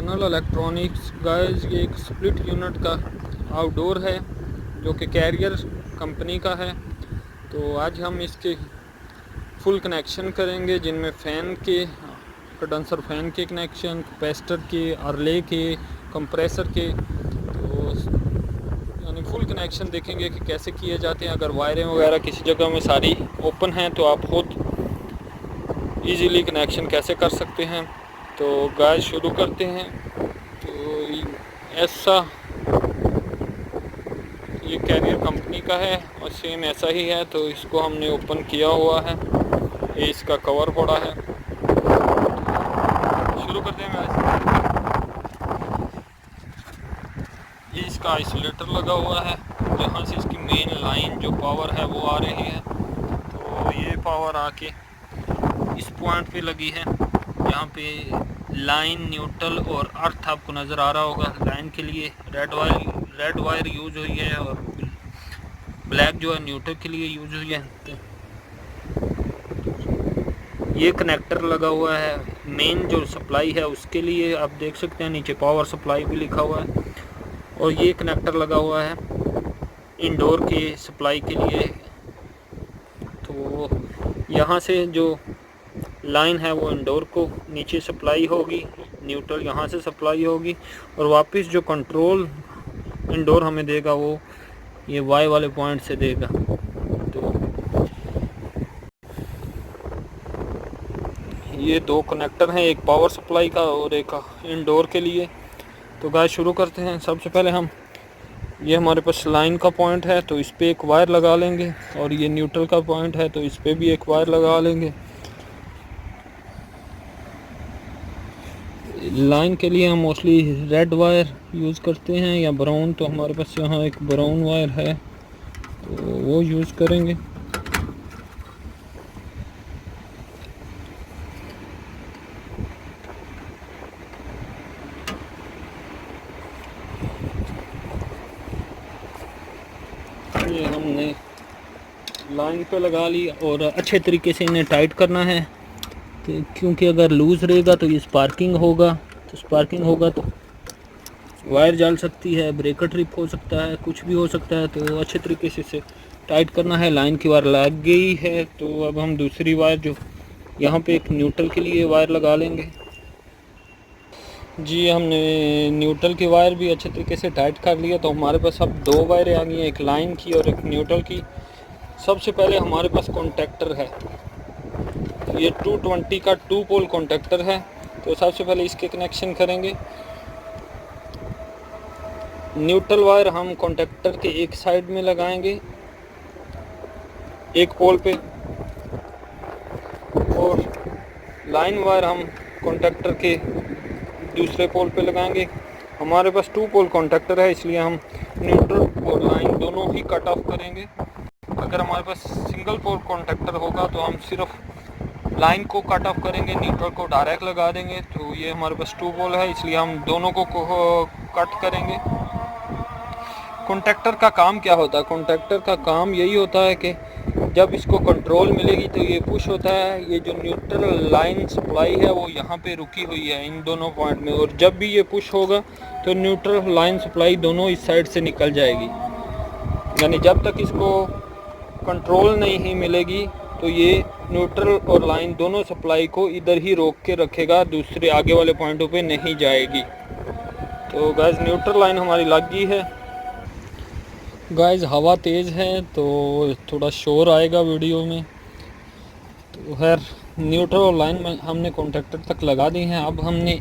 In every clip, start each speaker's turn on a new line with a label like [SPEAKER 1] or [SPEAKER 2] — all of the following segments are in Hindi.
[SPEAKER 1] जनरल इलेक्ट्रॉनिक्स गाइस, ये एक स्प्लिट यूनिट का आउटडोर है जो कि कैरियर कंपनी का है। तो आज हम इसके फुल कनेक्शन करेंगे, जिनमें फ़ैन के, कंडेंसर फ़ैन के कनेक्शन, कैपेसिटर के, आरले के, कंप्रेसर के, तो यानी फुल कनेक्शन देखेंगे कि कैसे किए जाते हैं। अगर वायरें वगैरह किसी जगह में सारी ओपन हैं तो आप खुद इजीली कनेक्शन कैसे कर सकते हैं। तो गाइस शुरू करते हैं। तो ऐसा ये कैरियर कंपनी का है और सेम ऐसा ही है। तो इसको हमने ओपन किया हुआ है, ये इसका कवर पड़ा है। शुरू करते हैं गाइस। ये इसका आइसोलेटर लगा हुआ है, जहाँ से इसकी मेन लाइन जो पावर है वो आ रही है। तो ये पावर आके इस पॉइंट पे लगी है। यहाँ पे लाइन, न्यूट्रल और अर्थ आपको नज़र आ रहा होगा। लाइन के लिए रेड वायर यूज हुई है और ब्लैक जो है न्यूट्रल के लिए यूज हुई है। तो ये कनेक्टर लगा हुआ है मेन जो सप्लाई है उसके लिए, आप देख सकते हैं नीचे पावर सप्लाई भी लिखा हुआ है। और ये कनेक्टर लगा हुआ है इंडोर के सप्लाई के लिए। तो यहाँ से जो लाइन है वो इंडोर को नीचे सप्लाई होगी, न्यूट्रल यहाँ से सप्लाई होगी, और वापस जो कंट्रोल इंडोर हमें देगा वो ये वाई वाले पॉइंट से देगा। तो ये दो कनेक्टर हैं, एक पावर सप्लाई का और एक इंडोर के लिए। तो गाइस शुरू करते हैं। सबसे पहले हम, ये हमारे पास लाइन का पॉइंट है तो इस पर एक वायर लगा लेंगे, और ये न्यूट्रल का पॉइंट है तो इस पर भी एक वायर लगा लेंगे। लाइन के लिए हम मोस्टली रेड वायर यूज़ करते हैं या ब्राउन, तो हमारे पास यहाँ एक ब्राउन वायर है तो वो यूज़ करेंगे। ये हमने लाइन पे लगा ली और अच्छे तरीके से इन्हें टाइट करना है, क्योंकि अगर लूज़ रहेगा तो ये स्पार्किंग होगा, तो वायर जल सकती है, ब्रेकर ट्रिप हो सकता है, कुछ भी हो सकता है। तो अच्छे तरीके से इसे टाइट करना है। लाइन की वायर लग गई है तो अब हम दूसरी वायर, जो यहाँ पे एक न्यूट्रल के लिए वायर लगा लेंगे। जी, हमने न्यूट्रल की वायर भी अच्छे तरीके से टाइट कर लिया। तो हमारे पास अब दो वायरें आ गई हैं, एक लाइन की और एक न्यूट्रल की। सबसे पहले हमारे पास कॉन्टैक्टर है, ये 220 का 2 पोल कॉन्टैक्टर है। तो सबसे पहले इसके कनेक्शन करेंगे। न्यूट्रल वायर हम कॉन्टैक्टर के एक साइड में लगाएंगे, एक पोल पे, और लाइन वायर हम कॉन्टैक्टर के दूसरे पोल पे लगाएंगे। हमारे पास 2 पोल कॉन्टैक्टर है, इसलिए हम न्यूट्रल और लाइन दोनों ही कट ऑफ करेंगे। अगर हमारे पास सिंगल पोल कॉन्टैक्टर होगा तो हम सिर्फ लाइन को कट ऑफ करेंगे, न्यूट्रल को डायरेक्ट लगा देंगे। तो ये हमारे पास 2 पोल है, इसलिए हम दोनों को कट करेंगे। कॉन्टैक्टर का काम क्या होता है? कॉन्टैक्टर का काम यही होता है कि जब इसको कंट्रोल मिलेगी तो ये पुश होता है। ये जो न्यूट्रल लाइन सप्लाई है वो यहाँ पे रुकी हुई है इन दोनों पॉइंट में, और जब भी ये पुश होगा तो न्यूट्रल लाइन सप्लाई दोनों इस साइड से निकल जाएगी। यानी जब तक इसको कंट्रोल नहीं मिलेगी तो ये न्यूट्रल और लाइन दोनों सप्लाई को इधर ही रोक के रखेगा, दूसरे आगे वाले पॉइंटों पे नहीं जाएगी। तो गाइस न्यूट्रल लाइन हमारी लग गई है। गाइस हवा तेज़ है तो थोड़ा शोर आएगा वीडियो में। तो खैर न्यूट्रल और लाइन में हमने कॉन्टैक्टर तक लगा दी हैं। अब हमने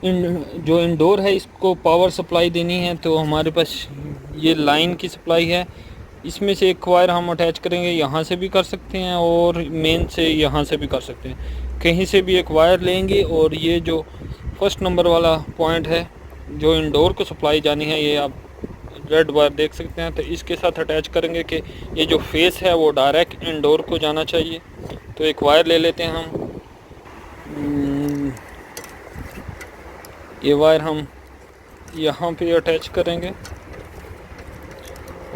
[SPEAKER 1] जो इंडोर है इसको पावर सप्लाई देनी है। तो हमारे पास ये लाइन की सप्लाई है, इसमें से एक वायर हम अटैच करेंगे। यहाँ से भी कर सकते हैं और मेन से यहाँ से भी कर सकते हैं, कहीं से भी एक वायर लेंगे। और ये जो फर्स्ट नंबर वाला पॉइंट है जो इंडोर को सप्लाई जानी है, ये आप रेड वायर देख सकते हैं, तो इसके साथ अटैच करेंगे कि ये जो फेस है वो डायरेक्ट इंडोर को जाना चाहिए। तो एक वायर ले लेते हैं हम, ये वायर हम यहाँ पे अटैच करेंगे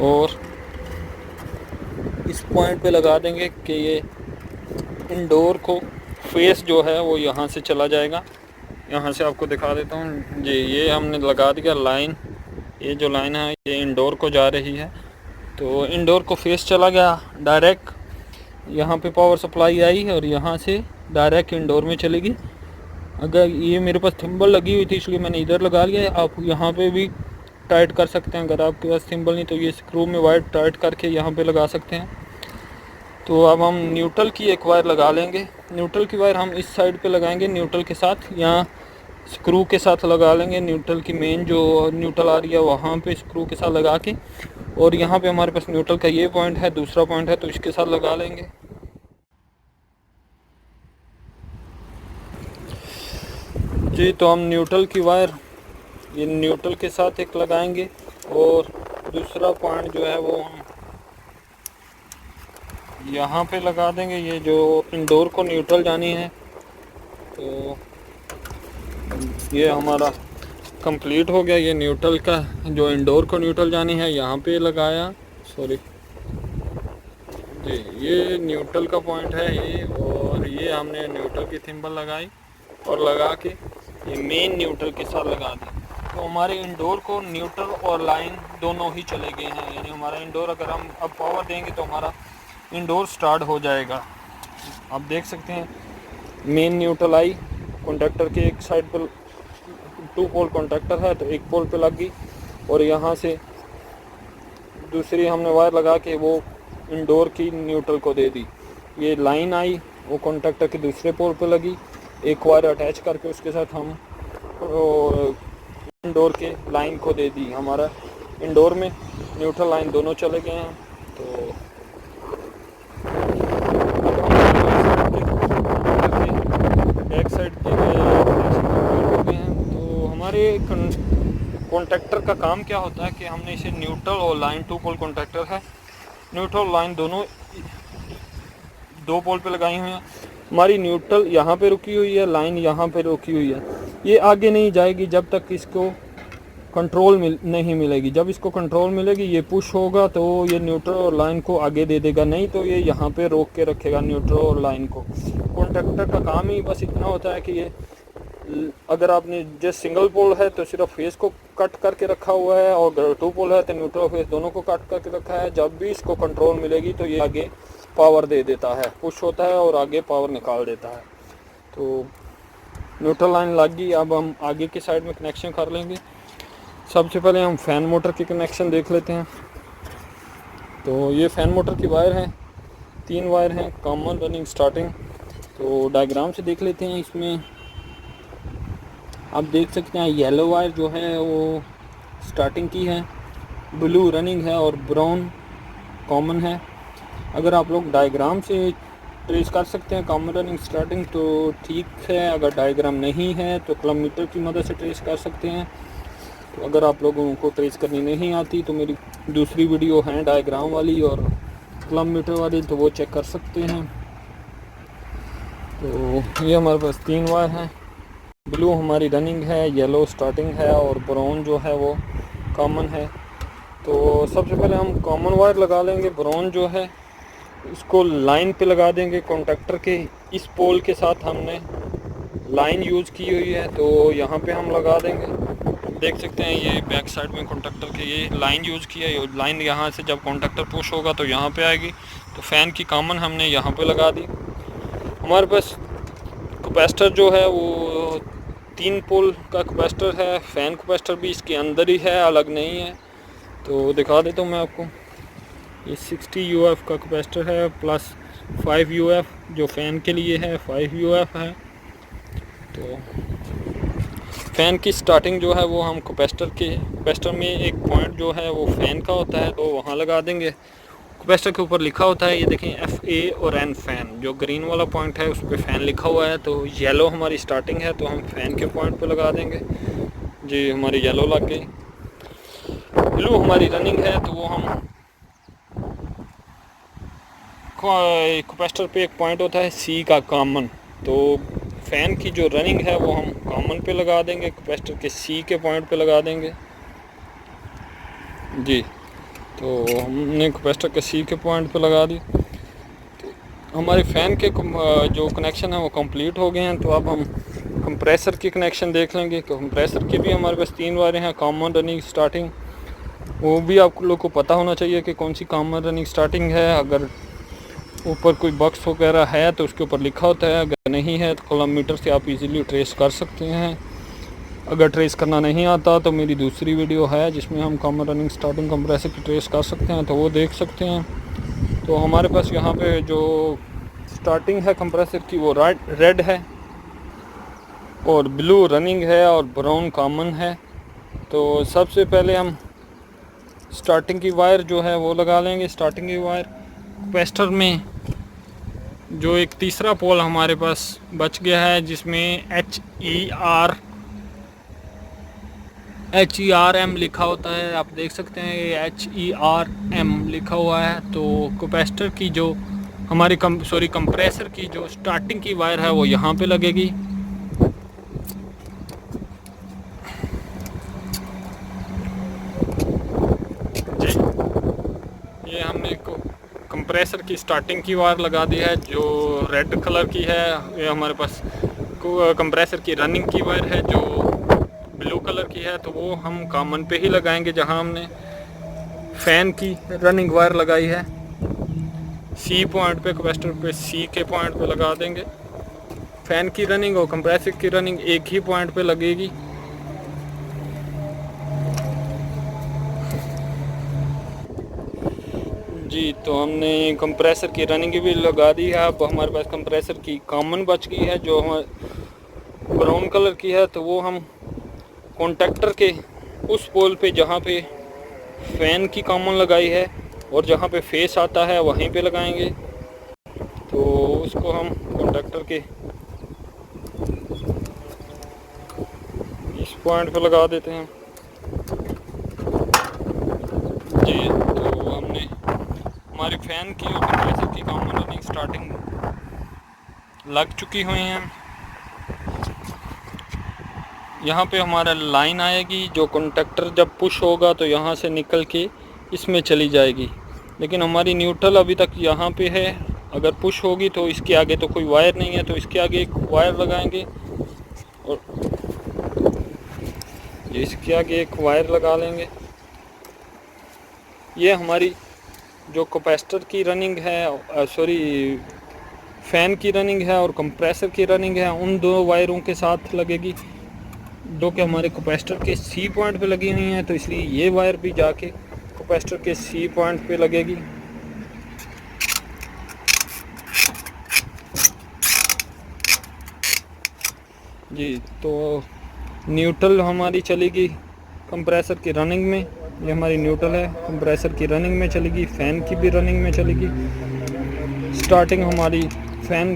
[SPEAKER 1] और इस पॉइंट पे लगा देंगे कि ये इंडोर को फेस जो है वो यहाँ से चला जाएगा, यहाँ से आपको दिखा देता हूँ जी। ये हमने लगा दिया लाइन, ये जो लाइन है ये इंडोर को जा रही है। तो इंडोर को फेस चला गया डायरेक्ट, यहाँ पे पावर सप्लाई आई और यहाँ से डायरेक्ट इंडोर में चलेगी। अगर ये मेरे पास थिम्बल लगी हुई थी इसलिए मैंने इधर लगा लिया है। आप यहाँ पे भी टाइट कर सकते हैं, अगर आपके पास थिम्बल नहीं तो ये स्क्रू में वायर टाइट करके यहाँ पे लगा सकते हैं। तो अब हम न्यूट्रल की एक वायर लगा लेंगे। न्यूट्रल की वायर हम इस साइड पे लगाएंगे न्यूट्रल के साथ, यहाँ स्क्रू के साथ लगा लेंगे। न्यूट्रल की मेन जो न्यूट्रल आ रही है वहाँ पे स्क्रू के साथ लगा के, और यहाँ पे हमारे पास न्यूट्रल का ये पॉइंट है, दूसरा पॉइंट है, तो इसके साथ लगा लेंगे। जी तो हम न्यूट्रल की वायर ये न्यूट्रल के साथ एक लगाएंगे और दूसरा पॉइंट जो है वो हम यहाँ पे लगा देंगे। ये जो इंडोर को न्यूट्रल जानी है तो ये हमारा कंप्लीट हो गया। ये न्यूट्रल का जो इंडोर को न्यूट्रल जानी है यहाँ पे लगाया, सॉरी जी, ये न्यूट्रल का पॉइंट है ये, और ये हमने न्यूट्रल की थिम्बल लगाई और लगा के ये मेन न्यूट्रल के साथ लगा दी। तो हमारे इंडोर को न्यूट्रल और लाइन दोनों ही चले गए हैं, यानी हमारा इंडोर अगर हम अब पावर देंगे तो हमारा इंडोर स्टार्ट हो जाएगा। आप देख सकते हैं मेन न्यूट्रल आई, कॉन्टैक्टर के एक साइड पर 2 पोल कॉन्टैक्टर है तो एक पोल पे लग गई, और यहाँ से दूसरी हमने वायर लगा के वो इंडोर की न्यूट्रल को दे दी। ये लाइन आई वो कॉन्टैक्टर के दूसरे पोल पे लगी, एक वायर अटैच करके उसके साथ हम इंडोर के लाइन को दे दी। हमारा इंडोर में न्यूट्रल लाइन दोनों चले गए हैं। तो बैक साइड के हो गए हैं। तो हमारे कॉन्टैक्टर का काम क्या होता है कि हमने इसे न्यूट्रल और लाइन 2 पोल कॉन्टैक्टर है, न्यूट्रल लाइन दोनों 2 पोल पे लगाई हुई हैं। हमारी न्यूट्रल यहाँ पे रुकी हुई है, लाइन यहाँ पे रुकी हुई है। ये आगे नहीं जाएगी जब तक इसको कंट्रोल नहीं मिलेगी। जब इसको कंट्रोल मिलेगी ये पुश होगा तो ये न्यूट्रल और लाइन को आगे दे देगा, नहीं तो ये यहाँ पे रोक के रखेगा न्यूट्रल और लाइन को। कॉन्टैक्टर का काम ही बस इतना होता है कि ये अगर आपने जैसे सिंगल पोल है तो सिर्फ फेस को कट करके रखा हुआ है, और अगर 2 पोल है तो न्यूट्रल फेस दोनों को कट करके रखा है। जब भी इसको कंट्रोल मिलेगी तो ये आगे पावर दे देता है, पुश होता है और आगे पावर निकाल देता है। तो न्यूट्रल लाइन लग गई। अब हम आगे की साइड में कनेक्शन कर लेंगे। सबसे पहले हम फ़ैन मोटर के कनेक्शन देख लेते हैं। तो ये फ़ैन मोटर की वायर है, 3 वायर हैं, कॉमन रनिंग स्टार्टिंग। तो डायग्राम से देख लेते हैं। इसमें आप देख सकते हैं येलो वायर जो है वो स्टार्टिंग की है, ब्लू रनिंग है और ब्राउन कॉमन है। अगर आप लोग डायग्राम से ट्रेस कर सकते हैं कॉमन रनिंग स्टार्टिंग तो ठीक है, अगर डायग्राम नहीं है तो किलोमीटर की मदद से ट्रेस कर सकते हैं। तो अगर आप लोगों को ट्रेस करनी नहीं आती तो मेरी दूसरी वीडियो है डायग्राम वाली और किलोमीटर वाली, तो वो चेक कर सकते हैं। तो ये हमारे पास 3 वायर हैं। ब्लू हमारी रनिंग है, येलो स्टार्टिंग है और ब्राउन जो है वो कॉमन है। तो सबसे पहले हम कॉमन वायर लगा लेंगे। ब्राउन जो है इसको लाइन पे लगा देंगे। कॉन्टैक्टर के इस पोल के साथ हमने लाइन यूज़ की हुई है तो यहाँ पे हम लगा देंगे। देख सकते हैं ये बैक साइड में कॉन्टैक्टर के ये लाइन यूज़ किया है। लाइन यहाँ से जब कॉन्टैक्टर पुश होगा तो यहाँ पे आएगी। तो फ़ैन की कॉमन हमने यहाँ पे लगा दी। हमारे पास कैपेसिटर जो है वो 3 पोल का कैपेसिटर है। फ़ैन कैपेसिटर भी इसके अंदर ही है, अलग नहीं है। तो दिखा देता हूँ मैं आपको। ये 60 UF का कैपेसिटर है प्लस 5 UF जो फ़ैन के लिए है, 5 UF है। तो फ़ैन की स्टार्टिंग जो है वो हम कैपेसिटर में एक पॉइंट जो है वो फ़ैन का होता है तो वहाँ लगा देंगे। कैपेसिटर के ऊपर लिखा होता है, ये देखें FA और N फ़ैन, जो ग्रीन वाला पॉइंट है उस पर फ़ैन लिखा हुआ है। तो येलो हमारी स्टार्टिंग है तो हम फ़ैन के पॉइंट पे लगा देंगे। जी हमारी येलो लग गई। ब्लू हमारी रनिंग है तो वो हम कैपेसिटर पे एक पॉइंट होता है C का कॉमन, तो फ़ैन की जो रनिंग है वो हम कॉमन पे लगा देंगे, कैपेसिटर के C के पॉइंट पे लगा देंगे। जी तो हमने कैपेसिटर के C के पॉइंट पे लगा दी। तो हमारे फ़ैन के जो कनेक्शन है वो कंप्लीट हो गए हैं। तो अब हम कंप्रेसर की कनेक्शन देख लेंगे। कंप्रेसर के भी हमारे पास 3 वायरें हैं, कॉमन रनिंग स्टार्टिंग। वो भी आप लोग को पता होना चाहिए कि कौन सी कॉमन रनिंग स्टार्टिंग है। अगर ऊपर कोई बॉक्स वगैरह है तो उसके ऊपर लिखा होता है, अगर नहीं है तो किलोमीटर से आप इजीली ट्रेस कर सकते हैं। अगर ट्रेस करना नहीं आता तो मेरी दूसरी वीडियो है जिसमें हम कॉमन रनिंग स्टार्टिंग कंप्रेसर की ट्रेस कर सकते हैं, तो वो देख सकते हैं। तो हमारे पास यहाँ पे जो स्टार्टिंग है कंप्रेसर की वो रेड है और ब्लू रनिंग है और ब्राउन कॉमन है। तो सबसे पहले हम स्टार्टिंग की वायर जो है वो लगा लेंगे। स्टार्टिंग की वायर कैपेसिटर में जो एक तीसरा पोल हमारे पास बच गया है जिसमें HERM लिखा होता है, आप देख सकते हैं ये HERM लिखा हुआ है। तो कैपेसिटर की जो हमारी कंप्रेसर की जो स्टार्टिंग की वायर है वो यहाँ पे लगेगी। जी, ये हमने कंप्रेसर की स्टार्टिंग की वायर लगा दी है जो रेड कलर की है। ये हमारे पास कंप्रेसर की रनिंग की वायर है जो ब्लू कलर की है, तो वो हम कॉमन पे ही लगाएंगे जहां हमने फैन की रनिंग वायर लगाई है। सी पॉइंट पे, कैपेसिटर पे सी के पॉइंट पे लगा देंगे। फैन की रनिंग और कंप्रेसर की रनिंग एक ही पॉइंट पे लगेगी। जी, तो हमने कंप्रेसर की रनिंग भी लगा दी है। अब हमारे पास कंप्रेसर की कॉमन बच गई है जो हमारे ब्राउन कलर की है, तो वो हम कॉन्टैक्टर के उस पोल पे जहाँ पे फैन की कॉमन लगाई है और जहाँ पे फेस आता है वहीं पे लगाएंगे। तो उसको हम कॉन्टैक्टर के इस पॉइंट पे लगा देते हैं। जी, तो हमने हमारी फैन की और कंप्रेसर की कॉमन रनिंग स्टार्टिंग लग चुकी हुई हैं। यहाँ पे हमारा लाइन आएगी जो कॉन्टैक्टर जब पुश होगा तो यहाँ से निकल के इसमें चली जाएगी, लेकिन हमारी न्यूट्रल अभी तक यहाँ पे है। अगर पुश होगी तो इसके आगे तो कोई वायर नहीं है, तो इसके आगे एक वायर लगाएंगे और इसके आगे एक वायर लगा लेंगे। ये हमारी जो कैपेसिटर की रनिंग है, फैन की रनिंग है और कंप्रेसर की रनिंग है, उन दो वायरों के साथ लगेगी जो कि हमारे कैपेसिटर के सी पॉइंट पे लगी हुई हैं। तो इसलिए ये वायर भी जाके कैपेसिटर के सी पॉइंट पे लगेगी। जी, तो न्यूट्रल हमारी चलेगी कंप्रेसर की रनिंग में। ये हमारी न्यूट्रल है, कंप्रेसर की रनिंग में चलेगी, फैन की भी रनिंग में चलेगी। स्टार्टिंग हमारी फैन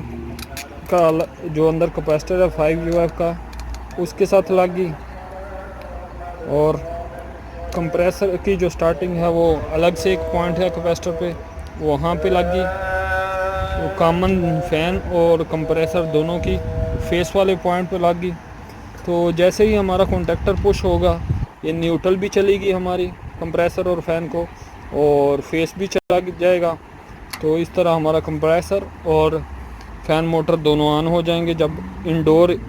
[SPEAKER 1] का जो अंदर कैपेसिटर है 5 UF का उसके साथ लगी और कंप्रेसर की जो स्टार्टिंग है वो अलग से एक पॉइंट है कैपेसिटर पे, वहाँ पे लगी। तो कॉमन फैन और कंप्रेसर दोनों की फेस वाले पॉइंट पे लगी। तो जैसे ही हमारा कॉन्टैक्टर पुश होगा ये न्यूट्रल भी चलेगी हमारी कंप्रेसर और फैन को और फेस भी चला जाएगा। तो इस तरह हमारा कंप्रेसर और फैन मोटर दोनों ऑन हो जाएंगे। जब इंडोर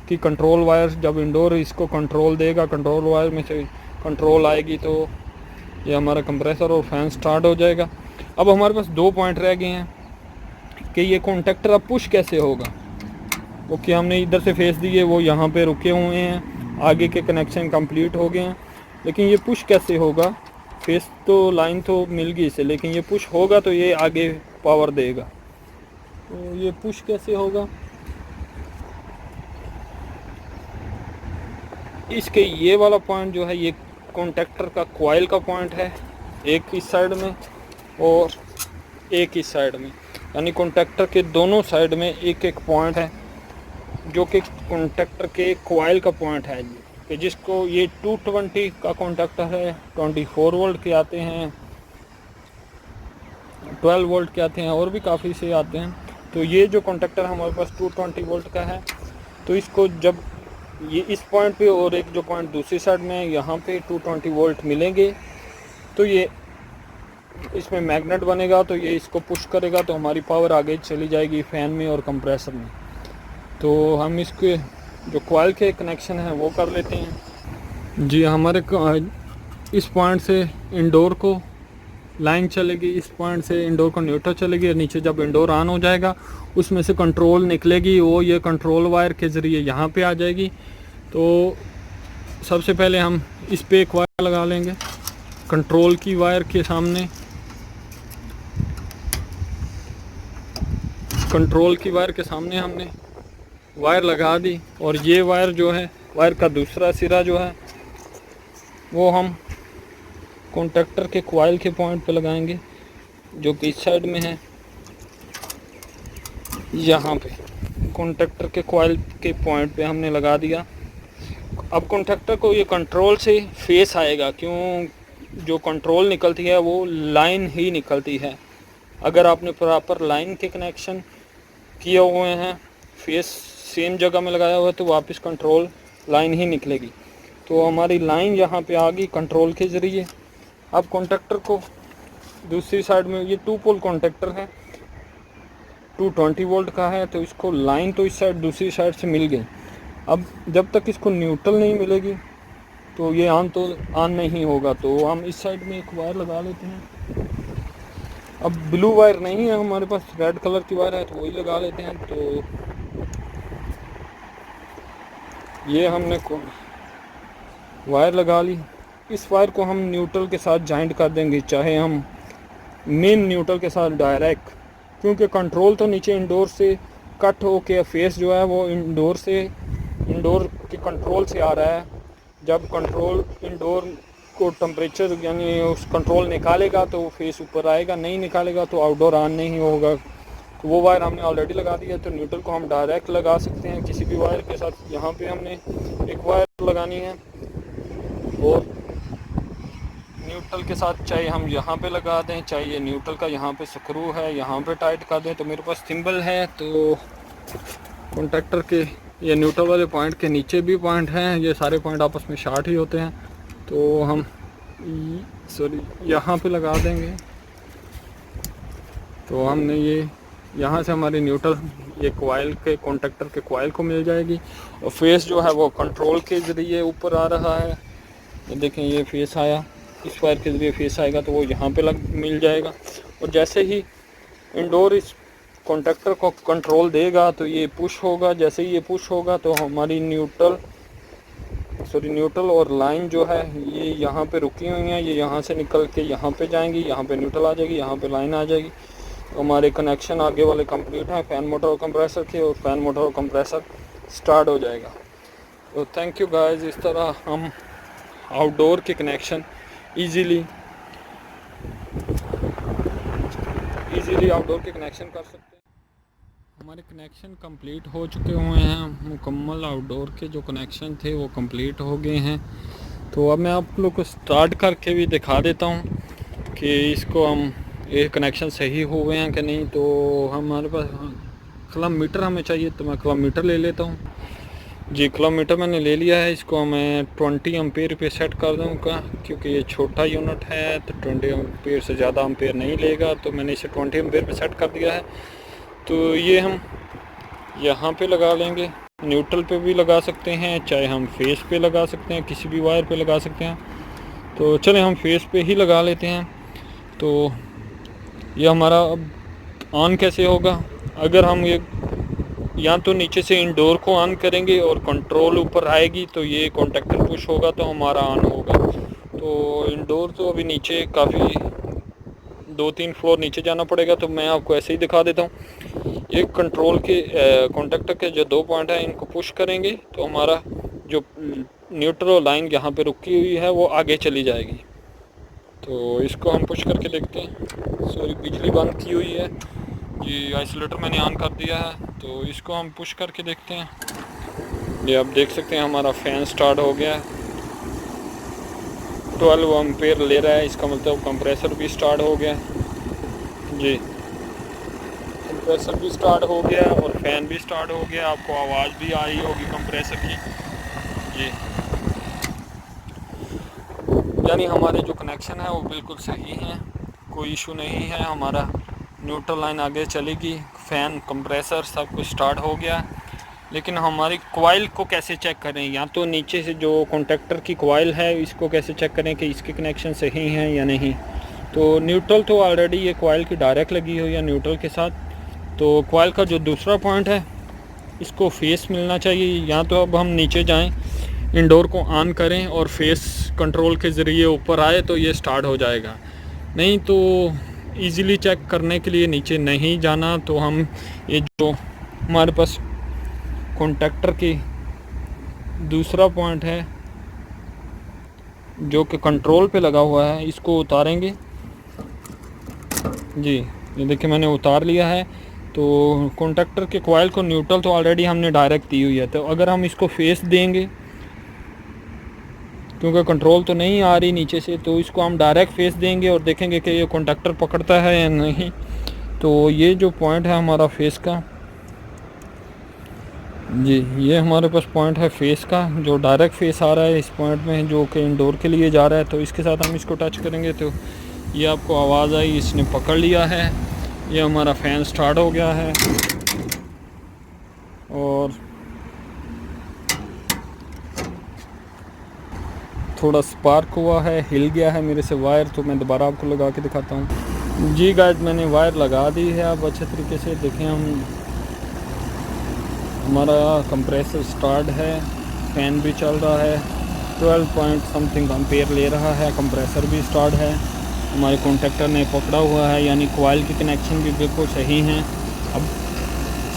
[SPEAKER 1] की कंट्रोल वायर, जब इंडोर इसको कंट्रोल देगा, कंट्रोल वायर में से कंट्रोल आएगी तो ये हमारा कंप्रेसर और फैन स्टार्ट हो जाएगा। अब हमारे पास 2 पॉइंट रह गए हैं कि ये कॉन्टैक्टर अब पुश कैसे होगा। ओके, हमने इधर से फेस दिए, वो यहाँ पे रुके हुए हैं, आगे के कनेक्शन कंप्लीट हो गए हैं, लेकिन ये पुश कैसे होगा। फेस तो लाइन तो मिल गई इसे, लेकिन ये पुश होगा तो ये आगे पावर देगा। तो ये पुश कैसे होगा, इसके ये वाला पॉइंट जो है ये कॉन्टैक्टर का कॉइल का पॉइंट है, एक इस साइड में और एक इस साइड में, यानी कॉन्टैक्टर के दोनों साइड में एक एक पॉइंट है जो कि कॉन्टैक्टर के कॉइल का पॉइंट है कि जिसको ये 220 का कॉन्टैक्टर है। 24 वोल्ट के आते हैं, 12 वोल्ट के आते हैं और भी काफ़ी से आते हैं। तो ये जो कॉन्टैक्टर हमारे पास 220 वोल्ट का है, तो इसको जब ये इस पॉइंट पे और एक जो पॉइंट दूसरी साइड में यहाँ पे 220 वोल्ट मिलेंगे तो ये इसमें मैग्नेट बनेगा, तो ये इसको पुश करेगा तो हमारी पावर आगे चली जाएगी फैन में और कंप्रेसर में। तो हम इसके जो कॉइल के कनेक्शन हैं वो कर लेते हैं। जी हमारे इस पॉइंट से इंडोर को लाइन चलेगी, इस पॉइंट से इंडोर को न्यूट्रल चलेगी, और नीचे जब इंडोर ऑन हो जाएगा उसमें से कंट्रोल निकलेगी, वो ये कंट्रोल वायर के ज़रिए यहाँ पे आ जाएगी। तो सबसे पहले हम इस पे एक वायर लगा लेंगे कंट्रोल की वायर के सामने, कंट्रोल की वायर के सामने हमने वायर लगा दी। और ये वायर जो है, वायर का दूसरा सिरा जो है वो हम कॉन्टैक्टर के कॉइल के पॉइंट पे लगाएंगे, जो कि इस साइड में है। यहाँ पे कॉन्टैक्टर के कॉइल के पॉइंट पे हमने लगा दिया। अब कॉन्टैक्टर को ये कंट्रोल से फेस आएगा, क्यों, जो कंट्रोल निकलती है वो लाइन ही निकलती है। अगर आपने प्रॉपर लाइन के कनेक्शन किए हुए हैं, फेस सेम जगह में लगाया हुआ है, तो वापस कंट्रोल लाइन ही निकलेगी। तो हमारी लाइन यहाँ पे आ गई कंट्रोल के ज़रिए। अब कॉन्टैक्टर को दूसरी साइड में, ये 2 पोल कॉन्टैक्टर है, 220 वोल्ट का है, तो इसको लाइन तो इस साइड दूसरी साइड से मिल गई। अब जब तक इसको न्यूट्रल नहीं मिलेगी तो ये ऑन नहीं होगा। तो हम इस साइड में एक वायर लगा लेते हैं। अब ब्लू वायर नहीं है हमारे पास, रेड कलर की वायर है, तो वही लगा लेते हैं। तो ये हमने वायर लगा ली। इस वायर को हम न्यूट्रल के साथ जॉइंट कर देंगे, चाहे हम मेन न्यूट्रल के साथ डायरेक्ट, क्योंकि कंट्रोल तो नीचे इंडोर से कट हो के फेस जो है वो इंडोर के कंट्रोल से आ रहा है। जब कंट्रोल इंडोर को टेम्परेचर यानी उस कंट्रोल निकालेगा तो फेस ऊपर आएगा, नहीं निकालेगा तो आउटडोर ऑन नहीं होगा। तो वो वायर हमने ऑलरेडी लगा दी है। तो न्यूट्रल को हम डायरेक्ट लगा सकते हैं किसी भी वायर के साथ। यहाँ पे हमने एक वायर लगानी है, और न्यूट्रल के साथ चाहे हम यहाँ पे लगा दें, चाहे ये न्यूट्रल का यहाँ पे स्क्रू है यहाँ पे टाइट कर दें। तो मेरे पास थिम्बल है, तो कॉन्टैक्टर के ये न्यूट्रल वाले पॉइंट के नीचे भी पॉइंट हैं, ये सारे पॉइंट आपस में शार्ट ही होते हैं। तो हम यहाँ पे लगा देंगे। तो हमने ये यहाँ से हमारी न्यूट्रल ये कॉइल के कॉन्टैक्टर के कॉइल को मिल जाएगी, और फेस जो है वो कंट्रोल के ज़रिए ऊपर आ रहा है। ये देखें, ये फेस आया, इस वायर के ज़रिए फेस आएगा तो वो यहाँ पे मिल जाएगा। और जैसे ही इंडोर इस कॉन्टैक्टर को कंट्रोल देगा तो ये पुश होगा। जैसे ही ये पुश होगा तो हमारी न्यूट्रल और लाइन जो है ये यहाँ पे रुकी हुई हैं, ये यहाँ से निकल के यहाँ पे जाएंगी, यहाँ पे न्यूट्रल आ जाएगी, यहाँ पे लाइन आ जाएगी। तो हमारे कनेक्शन आगे वाले कंप्लीट हैं फैन मोटर और कंप्रेसर के, और फैन मोटर और कंप्रेसर स्टार्ट हो जाएगा। तो थैंक यू गाइस। इस तरह हम आउटडोर के कनेक्शन इजीली आउटडोर के कनेक्शन कर सकते हैं। हमारे कनेक्शन कंप्लीट हो चुके हुए हैं, मुकम्मल आउटडोर के जो कनेक्शन थे वो कंप्लीट हो गए हैं। तो अब मैं आप लोग को स्टार्ट करके भी दिखा देता हूँ कि इसको हम ये कनेक्शन सही हुए हैं कि नहीं। तो हमारे पास किलोमीटर हमें चाहिए, तो मैं किलोमीटर ले लेता हूँ। जी किलोमीटर मैंने ले लिया है। इसको मैं 20 एम्पेयर पे सेट कर दूँगा, क्योंकि ये छोटा यूनिट है तो 20 एम्पेयर से ज़्यादा एम्पेयर नहीं लेगा। तो मैंने इसे 20 एम्पेयर पे सेट कर दिया है। तो ये हम यहाँ पे लगा लेंगे, न्यूट्रल पे भी लगा सकते हैं, चाहे हम फेस पे लगा सकते हैं, किसी भी वायर पे लगा सकते हैं। तो चलें हम फेस पे ही लगा लेते हैं। तो ये हमारा अब ऑन कैसे होगा, अगर हम ये या तो नीचे से इंडोर को ऑन करेंगे और कंट्रोल ऊपर आएगी तो ये कॉन्टैक्टर पुश होगा तो हमारा ऑन होगा। तो इंडोर तो अभी नीचे काफ़ी 2-3 फ्लोर नीचे जाना पड़ेगा, तो मैं आपको ऐसे ही दिखा देता हूँ। एक कंट्रोल के कॉन्टैक्टर के जो 2 पॉइंट हैं इनको पुश करेंगे तो हमारा जो न्यूट्रल लाइन यहाँ पे रुकी हुई है वो आगे चली जाएगी। तो इसको हम पुश करके देखते हैं। सॉरी, बिजली बंद की हुई है, ये आइसोलेटर मैंने ऑन कर दिया है। तो इसको हम पुश करके देखते हैं। ये आप देख सकते हैं हमारा फ़ैन स्टार्ट हो गया है, 12 एम्पेयर ले रहा है। इसका मतलब कंप्रेसर भी स्टार्ट हो गया जी, कंप्रेसर भी स्टार्ट हो गया और फ़ैन भी स्टार्ट हो गया। आपको आवाज़ भी आ रही होगी कंप्रेसर की जी। यानी हमारे जो कनेक्शन है वो बिल्कुल सही हैं, कोई इशू नहीं है। हमारा न्यूट्रल लाइन आगे चलेगी, फ़ैन कंप्रेसर सब कुछ स्टार्ट हो गया। लेकिन हमारी कॉइल को कैसे चेक करें? या तो नीचे से जो कॉन्टैक्टर की कॉइल है इसको कैसे चेक करें कि इसके कनेक्शन सही हैं या नहीं। तो न्यूट्रल तो ऑलरेडी ये कॉइल की डायरेक्ट लगी हुई है न्यूट्रल के साथ। तो कॉइल का जो दूसरा पॉइंट है इसको फेस मिलना चाहिए। या तो अब हम नीचे जाएं, इंडोर को ऑन करें और फेस कंट्रोल के ज़रिए ऊपर आए तो ये स्टार्ट हो जाएगा। नहीं तो इजीली चेक करने के लिए नीचे नहीं जाना, तो हम ये जो हमारे पास कॉन्टैक्टर की दूसरा पॉइंट है जो कि कंट्रोल पे लगा हुआ है, इसको उतारेंगे। जी ये देखिए मैंने उतार लिया है। तो कॉन्टैक्टर के कॉइल को न्यूट्रल तो ऑलरेडी हमने डायरेक्ट दी हुई है, तो अगर हम इसको फेस देंगे, क्योंकि कंट्रोल तो नहीं आ रही नीचे से, तो इसको हम डायरेक्ट फेस देंगे और देखेंगे कि ये कॉन्टैक्टर पकड़ता है या नहीं। तो ये जो पॉइंट है हमारा फेस का, जी ये हमारे पास पॉइंट है फेस का, जो डायरेक्ट फेस आ रहा है इस पॉइंट में, जो कि इंडोर के लिए जा रहा है। तो इसके साथ हम इसको टच करेंगे तो ये आपको आवाज़ आई, इसने पकड़ लिया है। ये हमारा फ़ैन स्टार्ट हो गया है और थोड़ा स्पार्क हुआ है, हिल गया है मेरे से वायर। तो मैं दोबारा आपको लगा के दिखाता हूँ। जी गाइस मैंने वायर लगा दी है अब अच्छे तरीके से। देखें हम, हमारा कंप्रेसर स्टार्ट है, फ़ैन भी चल रहा है, 12 पॉइंट समथिंग एम्पेयर ले रहा है, कंप्रेसर भी स्टार्ट है, हमारे कॉन्टैक्टर ने पकड़ा हुआ है, यानी कॉइल के कनेक्शन भी बिल्कुल सही हैं। अब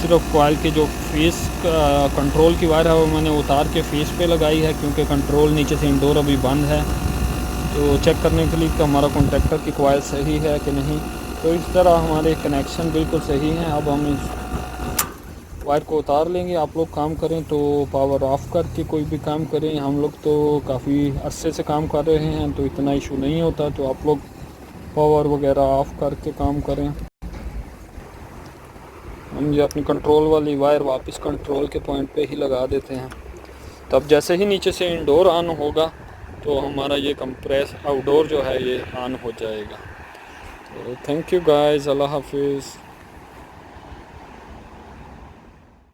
[SPEAKER 1] सिर्फ कॉइल के जो फेस कंट्रोल की वायर है वो मैंने उतार के फेस पे लगाई है, क्योंकि कंट्रोल नीचे से इंडोर अभी बंद है। तो चेक करने के लिए कि हमारा कॉन्टैक्टर की कॉइल सही है कि नहीं। तो इस तरह हमारे कनेक्शन बिल्कुल सही हैं। अब हम इस वायर को उतार लेंगे। आप लोग काम करें तो पावर ऑफ़ करके कोई भी काम करें। हम लोग तो काफ़ी अरसे से काम कर रहे हैं तो इतना इशू नहीं होता। तो आप लोग पावर वगैरह ऑफ़ करके काम करें। हम ये अपनी कंट्रोल वाली वायर वापस कंट्रोल के पॉइंट पे ही लगा देते हैं। तब जैसे ही नीचे से इंडोर ऑन होगा तो हमारा ये कंप्रेस आउटडोर जो है ये ऑन हो जाएगा। तो थैंक यू गाइस, अल्लाह हाफिज़।